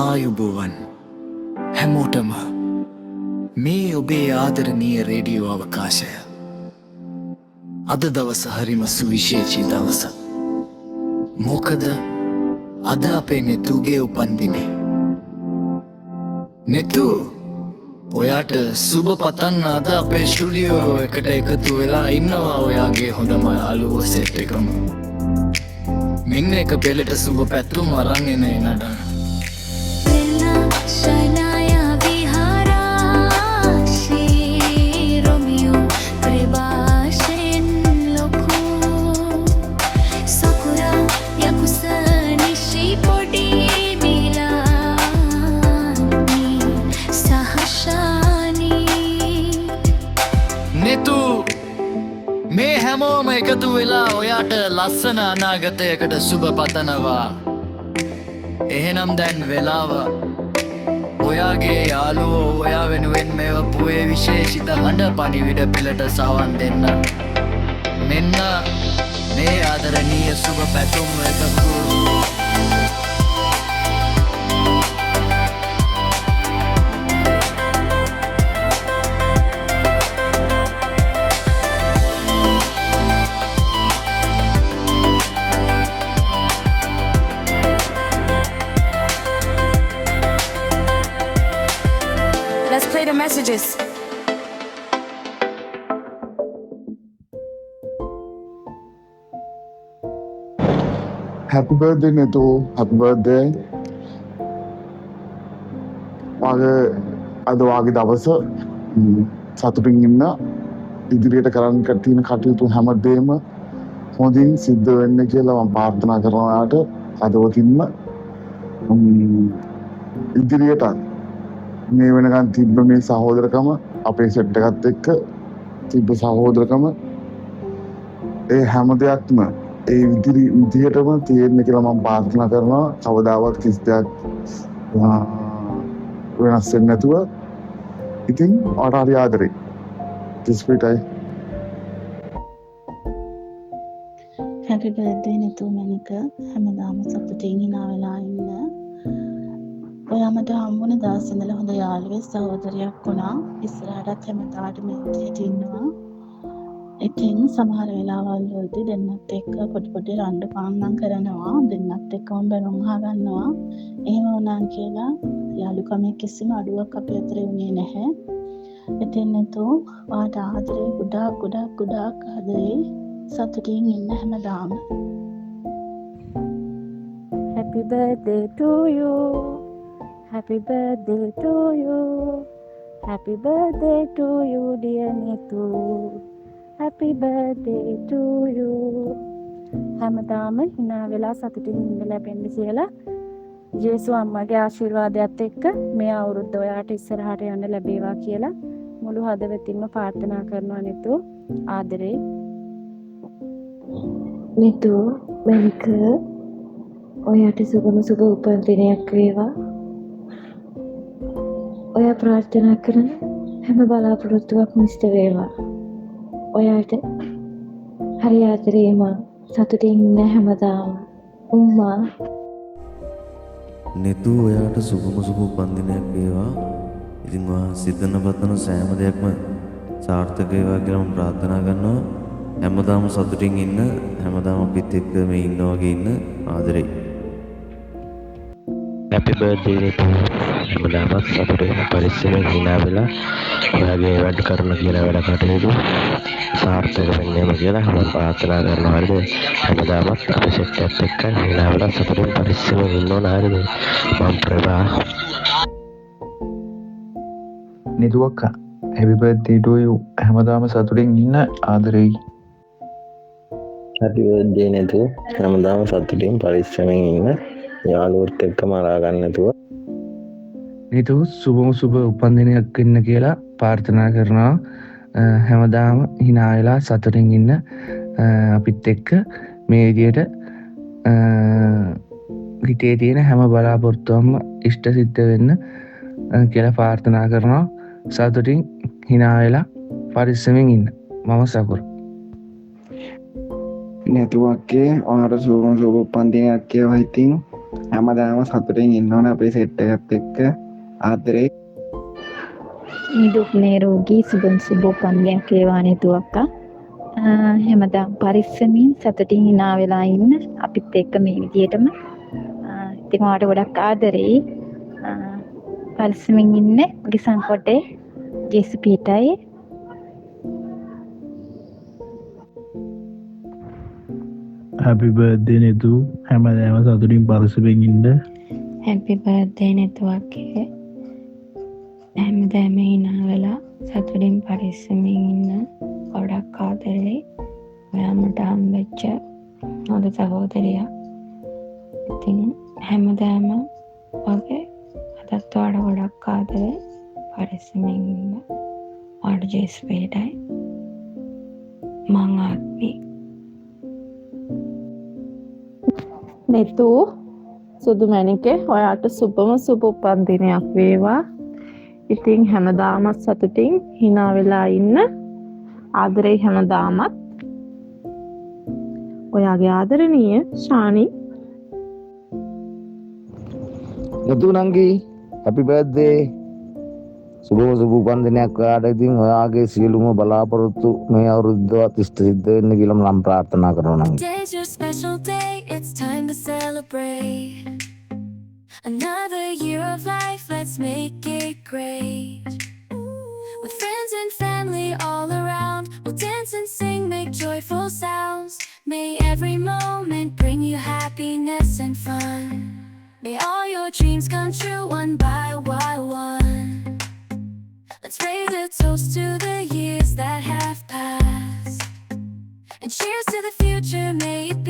ආයුබෝවන් හැමෝටම මේ ඔබේ ආදරණීය රේඩියෝ අවකාශය. අද දවස හරිම සුවිශේෂී දවස. මොකද අද අපේ නෙතුගේ උපන්දිනේ. නෙතු ඔයාට සුබ පතන්න අද අපේ ස්ටුඩියෝ එකට එකතු වෙලා ඉන්නවා ඔයාගේ හොඳම යාළුවෝ සෙට් එකම. මෙන්න එක පෙළට සුබ පැතුම් අරන් එන නඩන. නෙතු මේ හැමෝම එකතු වෙලා ඔයාට ලස්සන අනාගතයකට සුබ පතනවා. එහෙනම් දැන් වෙලාව ඔයාගේ යාළුවෝ ඔයා වෙනුවෙන් මේව පුවේ විශේෂිත හඬ පණිවිඩ පෙළට සවන් දෙන්න. මෙන්න මේ ආදරණීය සුබ පැතුම් එකතු. Let's play the messages. Happy birthday Netu. Happy birthday. අද වාගේ දවස සතුටින් ඉන්න ඉදිරියට කරන්න තියෙන කටයුතු හැමදේම හොඳින් සිද්ධ වෙන්න කියලා මම ප්‍රාර්ථනා කරනවාට අදවතින්ම ඉදිරියට මේ වෙනකන් තිබ්බ මේ සහෝදරකම අපේ සෙට් එකත් එක්ක තිබ්බ සහෝදරකම ඒ හැම දෙයක්ම ඒ විදිහටම තියෙන්න කියලා මම ප්‍රාර්ථනා කරනවා. කවදාවත් කිසි දෙයක් වෙනස් වෙන්නේ නැතුව. ඉතින් ඔයාට හරි ආදරේ. කිස්පිටයි. Happy birthday Netu මැනික. හැමදාම සතුටින් hina වෙලා ඉන්න. ඔයා මට හම්බුන දවස් ඉඳලා හොඳ යාළුවෙක් සහෝදරයක් වුණා. ඉස්සරහටත් හැමදාටම මෙහෙට ඉන්නවා. ඉතින් සමහර වෙලාවල් වලදී දෙන්නත් එක්ක පොඩි රණ්ඩු පාන්නම් කරනවා. දෙන්නත් එක්කම බැනුම් අහගන්නවා. එහෙම වුණා කියලා යාළුකමේ කිසිම අඩුවක් අපේ අතරේ වුණේ නැහැ. ඉතින් Netu ඔයාට ආදරේ ගොඩාක් ආදරේ. සතුටින් ඉන්න හැමදාම. Happy birthday to you. Happy birthday to you. Happy birthday to you dear Netu. Happy birthday to you. හැමදාම hina වෙලා සතුටින් ඉන්න ලැබෙන්න කියලා ජේසු අම්මගේ ආශිර්වාදයත් එක්ක මේ අවුරුද්ද ඔයාට ඉස්සරහට යන්න ලැබේවා කියලා මුළු හදවතින්ම ප්‍රාර්ථනා කරනවා Netu. ආදරේ. Netu මැනික ඔයාට සුබ උපන්දිනයක් වේවා. ඔයා ප්‍රාර්ථනා කරන හැම බලාපොරොත්තුවක් මිෂ්ට වේවා. ඔයාට හරි ආදරේම සතුටින් ඉන්න හැමදාම. උම්මා. Netu ඔයාට සුබම උපන්දිනයක් වේවා. ඉතින් ඔයා සිතන පතන සෑම දෙයක්ම සාර්ථක වේවා කියලා මම ප්‍රාර්ථනා කරනවා. හැමදාම සතුටින් ඉන්න, හැමදාම අපිත් එක්ක මේ ඉන්නා වගේ ඉන්න. ආදරේ. Happy birthday Netu. හැමදාමත් සතුටින් පරිස්සමෙන් hina වෙලා ඔයාගේ වැඩ කරන කියලා වැඩ කටයුතු සාර්ථක වෙන්නම කියලා මම ප්‍රාර්ථනා කරනවා. හරිද? හැමදාමත් අපි සෙට් එකත් එක්ක hina වෙලා සතුටින් පරිස්සමෙන් ඉන්න ඕන. හරිද? මම ප්‍රභා. Netu අක්කා happy birthday to you. හැමදාම සතුටින් ඉන්න. ආදරෙයි. Happy birthday Netu. හැමදාම සතුටින් පරිස්සමෙන් ඉන්න. යාළුවොත් එක්ක මරා ගන්න නැතුව. Netu සුබ උපන්දිනයක් වෙන්න කියලා ප්‍රාර්ථනා කරනවා. හැමදාම hina වෙලා සතුටින් ඉන්න. අපිත් එක්ක මේ විදියට හිතේ තියෙන හැම බලාපොරොත්තුවක්ම ඉෂ්ට සිද්ධ වෙන්න කියලා ප්‍රාර්ථනා කරනවා. සතුටින් hina වෙලා පරිස්සමෙන් ඉන්න. මම සකුරු. Netu අක්කේ ඔයාට සුබ උපන්දිනයක් වේවා. ඉතින් හැමදාම සතුටින් ඉන්න ඕන අපේ සෙට් එකත් එක්ක ආදරේ නිදුක් නිරෝගී සුබ සුබ උපන්දිනයක් වේවා නේතු අක්කා. හැමදාම පරිස්සමින් සතුටින් hina වෙලා ඉන්න අපිත් එක්ක මේ විදියටම. ඉතින් ඔයාලට ගොඩක් ආදරෙයි. පරිස්සමින් ඉන්න මගේ සංකොටේ ජෙසිපීටයි. හැපි බර්ත්ඩේ නෙතු හැමදාම සතුටින් පරිස්සමෙන් ඉන්න. හැපි බර්ත්ඩේ නේතු අක්කේ. හැමදාම hina වෙලා සතුටින් පරිස්සමින් ඉන්න ගොඩක් ආදරෙයි. ඔයාමට හම්බෙච්ච හොඳ සහෝදරියක්. ඉතින් හැමදාම වගේ අදත් ඔයාලට ගොඩක් ආදරෙයි. පරිස්සමින් ඉන්න. ඔයාලට ජෙස්පේටයි. මං ආත්මී. නෙතු සුදු මැණිකේ ඔයාට සුබම සුබ උපන්දිනයක් වේවා. ඉතින් හැමදාමත් සතුටින් hina වෙලා ඉන්න. ආදරේ හැමදාමත්. ඔයාගේ ආදරණීය ශානි. නතු නංගි හැපි බර්ත්ඩේ සුබම සුබ උපන්දිනයක් ඔයාට. ඉතින් ඔයාගේ සියලුම බලාපොරොත්තු මේ අවුරුද්දවත් ඉෂ්ට සිද්ධ වෙන්න කියලා මම ප්‍රාර්ථනා කරනවා නංගි. Today's your special day, it's time to celebrate. Another year of life, let's make it great. With friends and family all around, we'll dance and sing, make joyful sounds. May every moment bring you happiness and fun. May all your dreams come true one by one. Let's raise a toast to the years that have passed. And cheers to the future, may it be